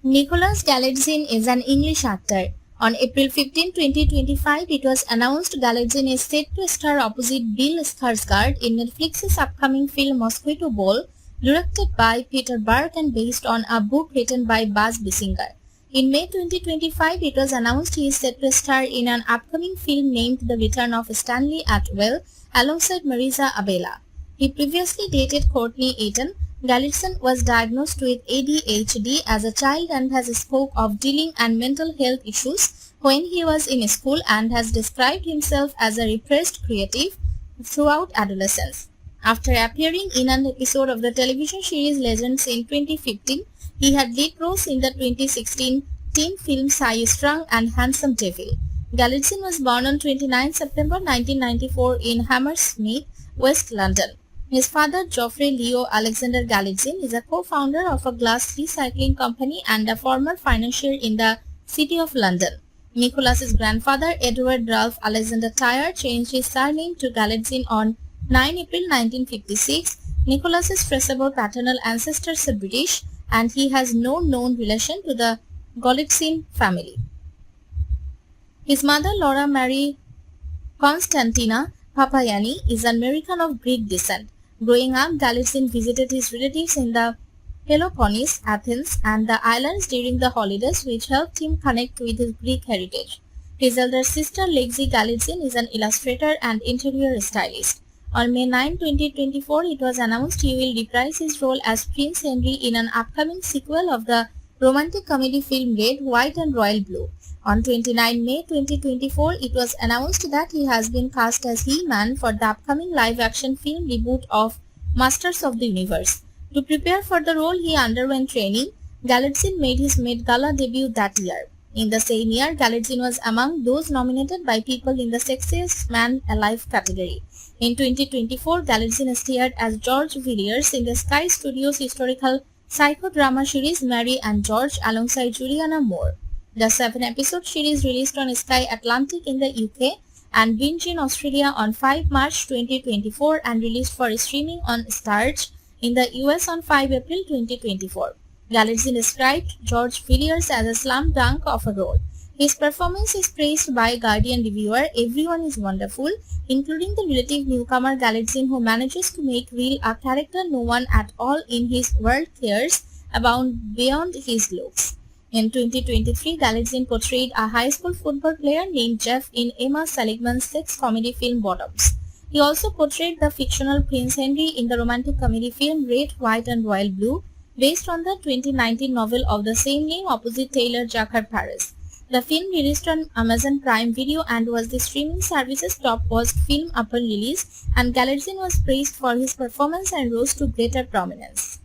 Nicholas Galitzine is an English actor. On April 15, 2025, it was announced Galitzine is set to star opposite Bill Skarsgård in Netflix's upcoming film Mosquito Bowl, directed by Peter Berg and based on a book written by Buzz Bissinger. In May 2025, it was announced he is set to star in an upcoming film named The Return of Stanley Atwell alongside Marisa Abela. He previously dated Courtney Eaton. Galitzine was diagnosed with ADHD as a child and has spoke of dealing and mental health issues when he was in school and has described himself as a repressed creative throughout adolescence. After appearing in an episode of the television series Legends in 2015, he had lead roles in the 2016 teen films High Strung and Handsome Devil. Galitzine was born on 29 September 1994 in Hammersmith, West London. His father, Geoffrey Leo Alexander Galitzine, is a co-founder of a glass recycling company and a former financier in the City of London. Nicholas's grandfather, Edward Ralph Alexander Tyre, changed his surname to Galitzine on 9 April 1956. Nicholas's traceable paternal ancestors are British, and he has no known relation to the Galitzine family. His mother, Laura Mary Constantina Papayani, is an American of Greek descent. Growing up, Galitzine visited his relatives in the Peloponnese, Athens, and the islands during the holidays, which helped him connect with his Greek heritage. His elder sister, Lexi Galitzine, is an illustrator and interior stylist. On May 9, 2024, it was announced he will reprise his role as Prince Henry in an upcoming sequel of the romantic comedy film Red, White and Royal Blue. On 29 May 2024, it was announced that he has been cast as He-Man for the upcoming live-action film reboot of Masters of the Universe. To prepare for the role, he underwent training. Galitzine made his Met Gala debut that year. In the same year, Galitzine was among those nominated by People in the Sexiest Man Alive category. In 2024, Galitzine starred as George Villiers in the Sky Studios historical psychodrama series Mary and George alongside Juliana Moore. The 7-episode series released on Sky Atlantic in the UK and Binge in Australia on 5 March 2024 and released for streaming on Starz in the US on 5 April 2024. Galitzine described George Villiers as a slam dunk of a role. His performance is praised by Guardian reviewer Everyone is Wonderful, including the relative newcomer Galitzine, who manages to make real a character no one at all in his world cares about beyond his looks. In 2023, Galitzine portrayed a high school football player named Jeff in Emma Seligman's sex comedy film Bottoms. He also portrayed the fictional Prince Henry in the romantic comedy film Red, White and Royal Blue, based on the 2019 novel of the same name opposite Taylor Jacques Paris. The film released on Amazon Prime Video and was the streaming service's top-watched film upon release, and Galitzine was praised for his performance and rose to greater prominence.